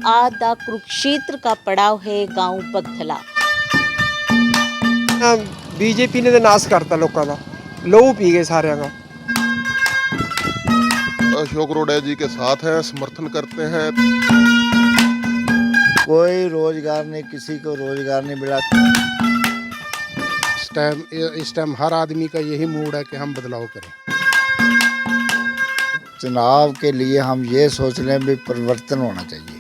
आज दा कुरुक्षेत्र का पड़ाव है गांव बगथला। बीजेपी ने तो नाश करता लोगों का, लहू पी गए सारे का। अशोक रोडा जी के साथ हैं, समर्थन करते हैं। कोई रोजगार नहीं, किसी को रोजगार नहीं मिला। इस टाइम हर आदमी का यही मूड है कि हम बदलाव करें। चुनाव के लिए हम ये सोच रहे हैं भी परिवर्तन होना चाहिए।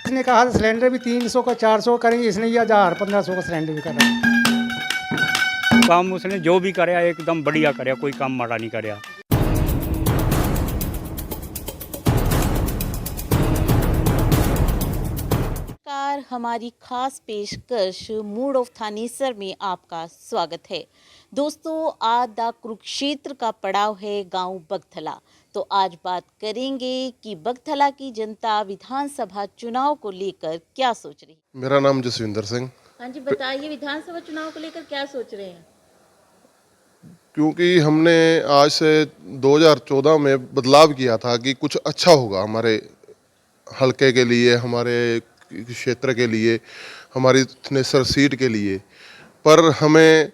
इसने कहा सिलेंडर भी 300 का 400 करेंगे, इसने ये 1000-1500 का सिलेंडर भी कर रहा है। काम उसने जो भी कराया एकदम बढ़िया कराया, कोई काम माड़ा नहीं कराया। हमारी खास पेशकश मूड ऑफ थानेसर में आपका स्वागत है। दोस्तों, आज दा कुरुक्षेत्र का पड़ाव है गांव बगथला। तो आज बात करेंगे कि बगथला की जनता विधानसभा चुनाव को लेकर क्या सोच रही है। मेरा नाम जसविंदर सिंह। हाँ जी, बताइए विधानसभा चुनाव को लेकर क्या सोच रहे हैं। क्योंकि हमने आज से 2014 में बदलाव किया था कि कुछ अच्छा होगा हमारे हलके के लिए, हमारे क्षेत्र के लिए, हमारी थनेसर सीट के लिए, पर हमें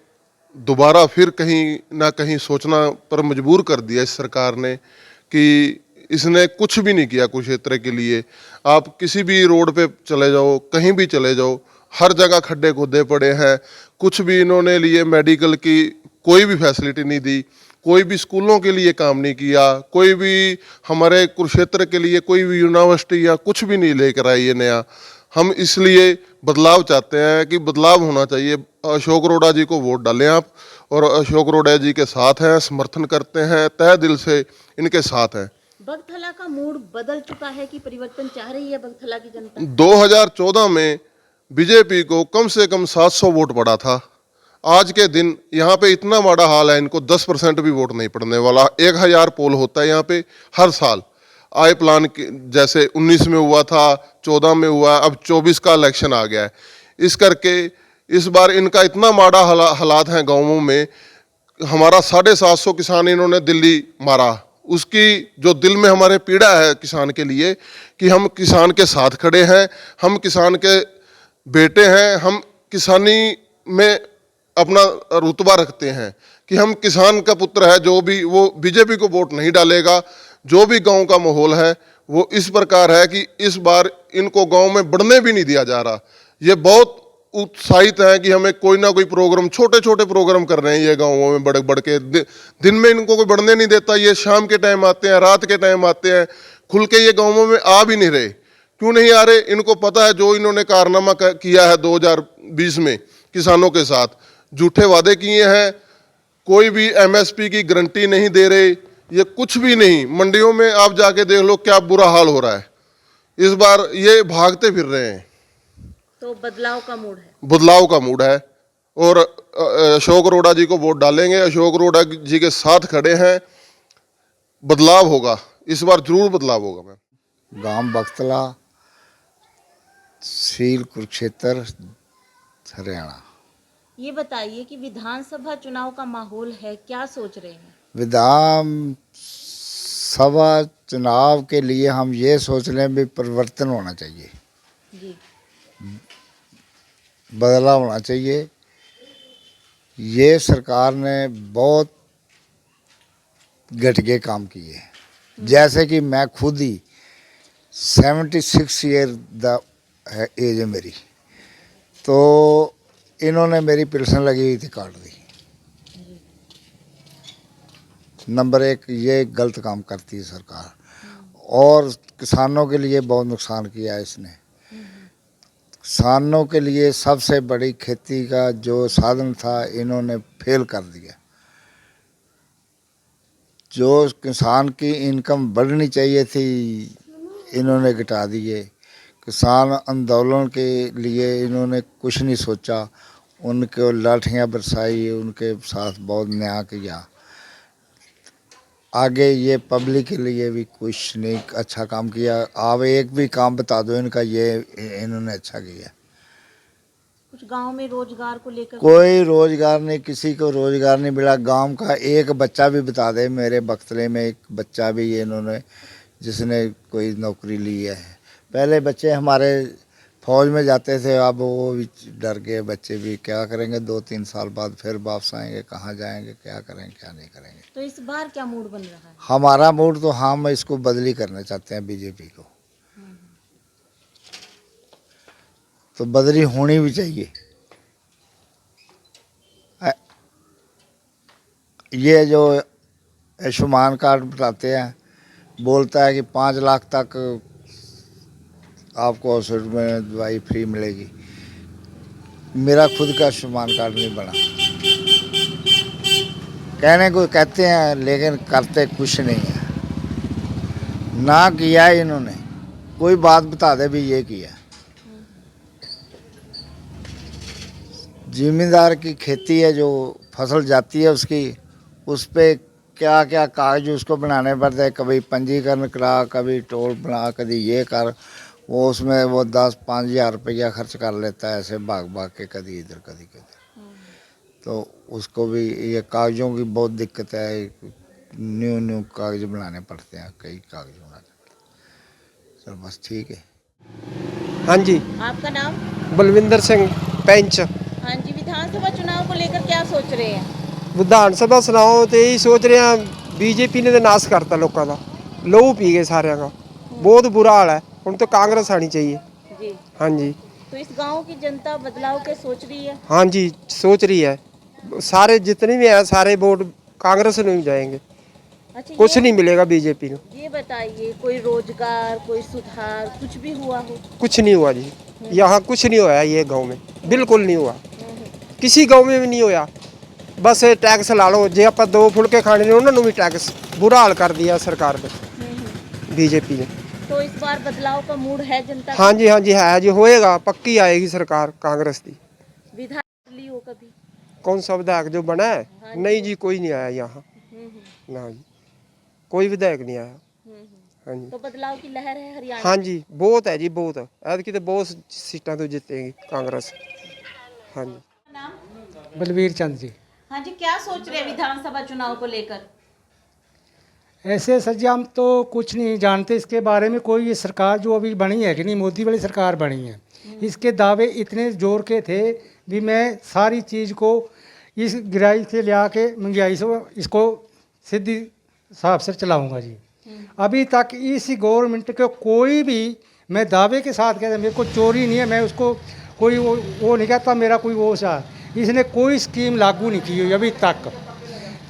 दोबारा फिर कहीं ना कहीं सोचना पर मजबूर कर दिया इस सरकार ने कि इसने कुछ भी नहीं किया कुरुक्षेत्र के लिए। आप किसी भी रोड पे चले जाओ, कहीं भी चले जाओ, हर जगह खड्डे खोदे पड़े हैं। कुछ भी इन्होंने लिए मेडिकल की कोई भी फैसिलिटी नहीं दी, कोई भी स्कूलों के लिए काम नहीं किया, कोई भी हमारे कुरुक्षेत्र के लिए कोई भी यूनिवर्सिटी या कुछ भी नहीं लेकर आई है नया। हम इसलिए बदलाव चाहते हैं कि बदलाव होना चाहिए। अशोक रोडा जी को वोट डालें आप, और अशोक रोडा जी के साथ हैं, समर्थन करते हैं, तहे दिल से इनके साथ हैं। बगथला का मूड बदल चुका है कि परिवर्तन चाह रही है बगथला की जनता। 2014 में बीजेपी को कम से कम 700 वोट पड़ा था। आज के दिन यहाँ पे इतना माड़ा हाल है, इनको 10% भी वोट नहीं पड़ने वाला। 1000 पोल होता है यहाँ पे हर साल। आय प्लान जैसे 19 में हुआ था, 14 में हुआ, अब 24 का इलेक्शन आ गया है। इस करके इस बार इनका इतना माड़ा हालात हैं गाँवों में। हमारा 750 किसान इन्होंने दिल्ली मारा। उसकी जो दिल में हमारे पीड़ा है किसान के लिए कि हम किसान के साथ खड़े हैं, हम किसान के बेटे हैं, हम किसानी में अपना रुतबा रखते हैं कि हम किसान का पुत्र है। जो भी वो बीजेपी को वोट नहीं डालेगा। जो भी गांव का माहौल है वो इस प्रकार है कि इस बार इनको गांव में बढ़ने भी नहीं दिया जा रहा। ये बहुत उत्साहित हैं कि हमें कोई ना कोई प्रोग्राम, छोटे छोटे प्रोग्राम कर रहे हैं ये गाँवों में बढ़ बढ़ के। दिन में इनको कोई बढ़ने नहीं देता। ये शाम के टाइम आते हैं, रात के टाइम आते हैं, खुल के ये गाँवों में आ भी नहीं रहे। क्यों नहीं आ रहे? इनको पता है जो इन्होंने कारनामा किया है 2020 में किसानों के साथ, झूठे वादे किए हैं, कोई भी एमएसपी की गारंटी नहीं दे रहे, ये कुछ भी नहीं। मंडियों में आप जाके देख लो क्या बुरा हाल हो रहा है। इस बार ये भागते फिर रहे हैं। तो बदलाव का मूड है। बदलाव का मूड है और अशोक रोडा जी को वोट डालेंगे। अशोक रोडा जी के साथ खड़े हैं। बदलाव होगा, इस बार जरूर बदलाव होगा। मैम, गांव बगथला, सील कुरुक्षेत्र, हरियाणा। ये बताइए कि विधानसभा चुनाव का माहौल है, क्या सोच रहे हैं। विधान सभा चुनाव के लिए हम ये सोच रहे हैं भी परिवर्तन होना चाहिए जी। बदलाव होना चाहिए। ये सरकार ने बहुत घटिया काम किए। जैसे कि मैं खुद ही 76 ईयर द एज है मेरी, तो इन्होंने मेरी पेंशन लगी हुई थी काट दी। नंबर 1 ये गलत काम करती है सरकार, और किसानों के लिए बहुत नुकसान किया है इसने। किसानों के लिए सबसे बड़ी खेती का जो साधन था इन्होंने फेल कर दिया। जो किसान की इनकम बढ़नी चाहिए थी इन्होंने घटा दिए। किसान आंदोलन के लिए इन्होंने कुछ नहीं सोचा, उनको लाठियाँ बरसाई, उनके साथ बहुत न्याय किया। आगे ये पब्लिक के लिए भी कुछ नहीं अच्छा काम किया। आप एक भी काम बता दो इनका, ये इन्होंने अच्छा किया। कुछ गांव में रोजगार को लेकर कोई रोजगार नहीं, किसी को रोजगार नहीं मिला। गांव का एक बच्चा भी बता दे, मेरे बगथले में एक बच्चा भी इन्होंने जिसने कोई नौकरी ली है। पहले बच्चे हमारे फौज में जाते थे, अब वो भी डर गए बच्चे भी। क्या करेंगे, 2-3 साल बाद फिर वापस आएंगे, कहाँ जाएंगे, क्या करेंगे क्या नहीं करेंगे। तो इस बार क्या मूड बन रहा है? हमारा मूड तो हम इसको बदली करना चाहते हैं, बीजेपी को। तो बदली होनी भी चाहिए। ये जो आयुष्मान कार्ड बताते हैं, बोलता है कि 5 लाख तक आपको हॉस्पिटल में दवाई फ्री मिलेगी। मेरा खुद का आयुष्मान कार्ड नहीं बना। कहने को कहते हैं लेकिन करते कुछ नहीं है। ना किया है इन्होंने, कोई बात बता दे भी ये किया। जिम्मेदार की खेती है, जो फसल जाती है उसकी, उस पे क्या क्या कागज उसको बनाने पड़ते हैं। कभी पंजीकरण करा, कभी टोल बना, कभी ये कर, वो उसमें वो 10-5 हज़ार रुपया खर्च कर लेता है ऐसे भाग भाग के, कभी इधर कभी कभी। तो उसको भी ये कागज़ों की बहुत दिक्कत है। न्यू कागज बनाने पड़ते हैं, कई कागज बनाने पड़ते हैं। चल बस ठीक है। हाँ जी, आपका नाम? बलविंदर सिंह पैंच। हाँ जी, विधानसभा चुनाव को लेकर क्या सोच रहे हैं? ਵਿਧਾਨ ਸਭਾ ਸੁਣਾਓ ਤੇ ਇਹੀ ਸੋਚ ਰਹੇ ਹਾਂ, ਬੀਜੇਪੀ ਨੇ ਤਾਂ ਨਾਸ ਕਰਤਾ ਲੋਕਾਂ ਦਾ, ਲਹੂ ਪੀ ਗਏ ਸਾਰਿਆਂ ਦਾ, ਬਹੁਤ ਬੁਰਾ ਹਾਲ ਹੈ। ਹੁਣ ਤਾਂ ਕਾਂਗਰਸ आनी चाहिए। जी। हाँ जी, तो इस गांव की जनता बदलाव के सोच रही है? हाँ जी सोच रही है। सारे जितने भी हैं सारे वोट कांग्रेस में ही जाएंगे, अच्छा, कुछ नहीं मिलेगा बीजेपी को। ये बताइए, कोई रोजगार, कोई सुधार कुछ भी हुआ हो? कुछ नहीं हुआ जी, यहाँ कुछ नहीं हुआ ये गांव में, बिल्कुल नहीं हुआ, किसी गांव में भी नहीं हुआ। बस ये टैक्स ला लो, जे आप 2 फुलके खाने ने उन्होंने भी टैक्स, बुरा हाल कर दिया सरकार ने, बीजेपी ने। तो इस बार बदलाव का मूड है जनता का? हाँ जी है जी, होएगा, पक्की आएगी सरकार कांग्रेस की। विधायक ली हो कभी? कौन सा विधायक जो बना है? नहीं जी, कोई नहीं आया यहाँ, ना जी, कोई विधायक नहीं आया। हाँ जी, तो बदलाव की लहर है हरियाणा? हाँ जी बहुत है जी, बहुत। ऐतकी तो बहुत सीटां तो जीतेगी कांग्रेस। हाँ जी। नाम? बलवीर चंद जी। हाँ जी, क्या सोच रहे हैं विधानसभा चुनाव को लेकर? ऐसे सर जी हम तो कुछ नहीं जानते इसके बारे में। कोई ये सरकार जो अभी बनी है कि नहीं, मोदी वाली सरकार बनी है, इसके दावे इतने जोर के थे भी मैं सारी चीज़ को इस गिराई से ले आके महंगाई से इसको सीधी हिसाब से चलाऊंगा जी। अभी तक इस गवर्नमेंट के कोई भी, मैं दावे के साथ कहता, मेरे को चोरी नहीं है, मैं उसको कोई वो नहीं कहता मेरा कोई वो सा, इसने कोई स्कीम लागू नहीं की हुई अभी तक।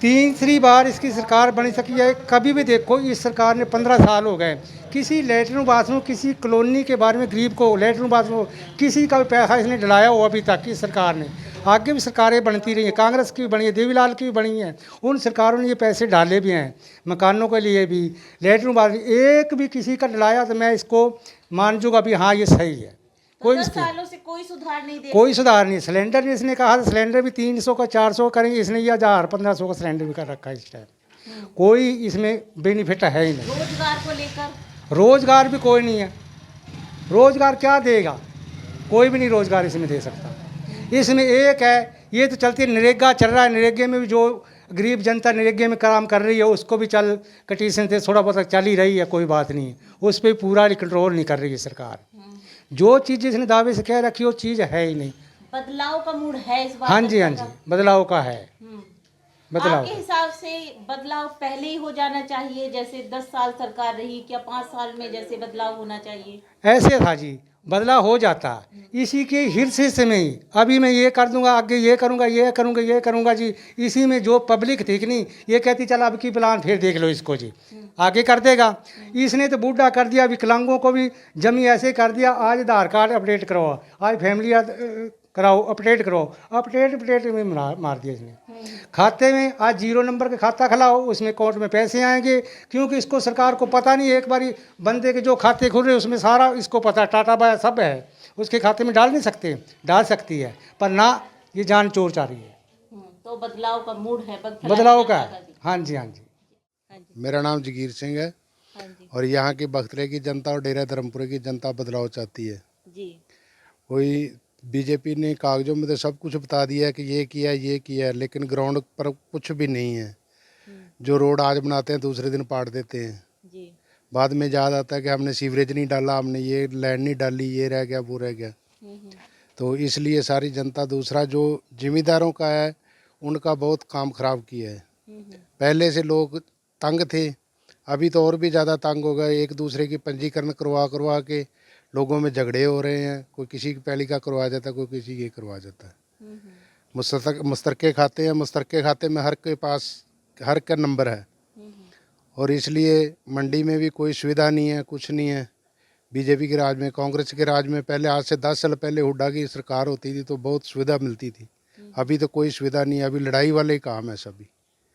तीसरी बार इसकी सरकार बनी सकी है। कभी भी देखो इस सरकार ने 15 साल हो गए, किसी लेटरिन बाथरूम, किसी कॉलोनी के बारे में गरीब को लेटरिन बाथरूम, किसी का भी पैसा इसने डलाया हो अभी तक इस सरकार ने। आगे भी सरकारें बनती रही हैं, कांग्रेस की भी बनी है, देवीलाल की भी बनी है, उन सरकारों ने ये पैसे डाले भी हैं, मकानों के लिए भी, लेटरिन बाथरूम, एक भी किसी का डलाया तो मैं इसको मान जूँगा भी हाँ ये सही है। कोई 10 सालों से कोई सुधार नहीं दे कोई सुधार नहीं। सिलेंडर ने इसने कहा सिलेंडर भी 300 का 400 करेंगे, इसने ये 1000-1500 का सिलेंडर भी कर रखा है इस टाइम। कोई इसमें बेनिफिट है ही नहीं। रोजगार को लेकर? रोजगार भी कोई नहीं है। रोजगार क्या देगा? कोई भी नहीं रोजगार इसमें दे सकता। इसमें एक है, ये तो चलती है, नरेगा चल रहा है, नरेगे में भी जो गरीब जनता नरेगे में काम कर रही है उसको भी चल कटीशन से थोड़ा बहुत चल ही रही है, कोई बात नहीं, उस पर पूरा कंट्रोल नहीं कर रही है सरकार। जो चीज़ जिसने दावे से कह रखी वो चीज़ है ही नहीं। बदलाव का मूड है इस बार? हाँ जी बदलाव का है। बदलाव आपके हिसाब से बदलाव पहले ही हो जाना चाहिए, जैसे 10 साल सरकार रही, क्या 5 साल में जैसे बदलाव होना चाहिए? ऐसे था जी, बदलाव हो जाता इसी के हिस्से में ही। अभी मैं ये कर दूंगा, आगे ये करूंगा, ये करूंगा, ये करूंगा जी। इसी में जो पब्लिक थी कि नहीं, ये कहती चल अब की प्लान फिर देख लो इसको जी, आगे कर देगा। इसने तो बूढ़ा कर दिया, विकलांगों को भी जमी ऐसे कर दिया। आज आधार कार्ड अपडेट करवाओ, आज फैमिली कराओ, अपडेट कराओ, अपडेट में मार दिया इसने। खाते में आज 0 नंबर का खाता खुलाओ, उसमें अकाउंट में पैसे आएंगे, क्योंकि इसको सरकार को पता नहीं। एक बारी बंदे के जो खाते खुल रहे उसमें सारा इसको पता, टाटा बाय सब है, उसके खाते में डाल नहीं सकते, डाल सकती है पर ना, ये जान चोर चाह रही है। तो बदलाव का मूड है? बदलाव का है। हाँ जी। मेरा नाम जगीर सिंह है। हाँ जी और यहाँ की बख्तरे की जनता और डेरा धर्मपुरे की जनता बदलाव चाहती है। जी। वही बीजेपी ने कागजों में तो सब कुछ बता दिया है कि ये किया है, लेकिन ग्राउंड पर कुछ भी नहीं है। जो रोड आज बनाते हैं दूसरे दिन पाट देते हैं। जी। बाद में याद आता है कि हमने सीवरेज नहीं डाला, हमने ये लाइन नहीं डाली, ये रह गया वो रह गया। तो इसलिए सारी जनता, दूसरा जो जिम्मेदारों का है उनका बहुत काम खराब किया है। पहले से लोग तंग थे, अभी तो और भी ज़्यादा तंग हो गए। एक दूसरे की पंजीकरण करवा के लोगों में झगड़े हो रहे हैं। कोई किसी की पहली का करवा जाता है, कोई किसी की करवा जाता है। मुश्तरके खाते हैं, मुश्तरके खाते में हर के पास हर का नंबर है, और इसलिए मंडी में भी कोई सुविधा नहीं है, कुछ नहीं है। बीजेपी के राज में, कांग्रेस के राज में पहले, आज से 10 साल पहले हुड्डा की सरकार होती थी तो बहुत सुविधा मिलती थी। अभी तो कोई सुविधा नहीं है, अभी लड़ाई वाले ही काम है सभी।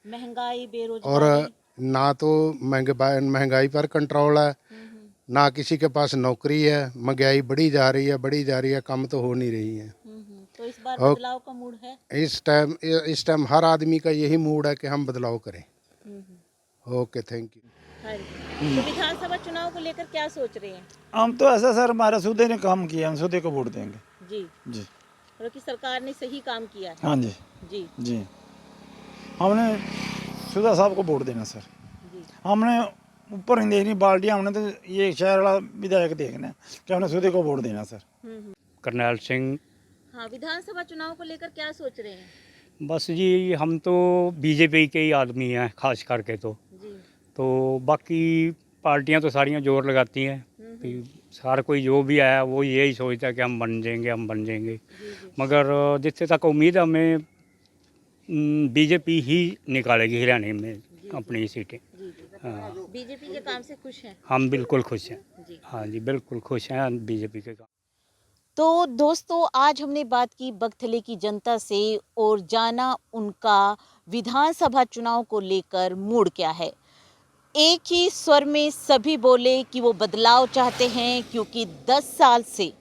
महंगाई, और बेरोजगारी, ना तो महंगाई पर कंट्रोल है, ना किसी के पास नौकरी है। महंगाई बढ़ी जा रही है, कम तो हो नहीं रही है। तो इस बार और बदलाव का मूड है। इस टाइम हर आदमी का यही मूड है कि हम बदलाव करें। Okay, thank you. हाँ जी। तो विधानसभा चुनाव को लेकर क्या सोच रहे हैं? हम तो ऐसा सर, हमारे सूदे ने काम किया, हम सूदे को वोट देंगे। जी जी मतलब कि सरकार ने सही काम किया है। हाँ जी जी जी, हमने सुधा साहब को वोट देना सर। जी हमने ऊपर नहीं देखनी बाल्टी, हमने तो ये शहर वाला विधायक देखना है कि हमने सूदे को वोट देना सर। करनैल सिंह। हाँ, विधानसभा चुनाव को लेकर क्या सोच रहे हैं? बस जी, हम तो बीजेपी के ही आदमी हैं खास करके। जी तो बाकी पार्टियां तो सारियां जोर लगाती हैं। सारा कोई जो भी आया वो यही सोचता है कि हम बन जाएंगे। मगर जितने तक उम्मीद है, हमें बीजेपी ही निकालेगी हरियाणा में अपनी सीटें। हाँ, बीजेपी के काम से खुश हैं? हम बिल्कुल खुश हैं। जी। हाँ जी, बिल्कुल खुश हैं बीजेपी के काम। तो दोस्तों, आज हमने बात की बगथले की जनता से और जाना उनका विधानसभा चुनाव को लेकर मूड क्या है। एक ही स्वर में सभी बोले कि वो बदलाव चाहते हैं, क्योंकि 10 साल से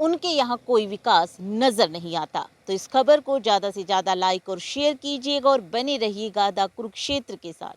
उनके यहाँ कोई विकास नज़र नहीं आता। तो इस खबर को ज़्यादा से ज़्यादा लाइक और शेयर कीजिएगा और बने रहिएगा द कुरुक्षेत्र के साथ।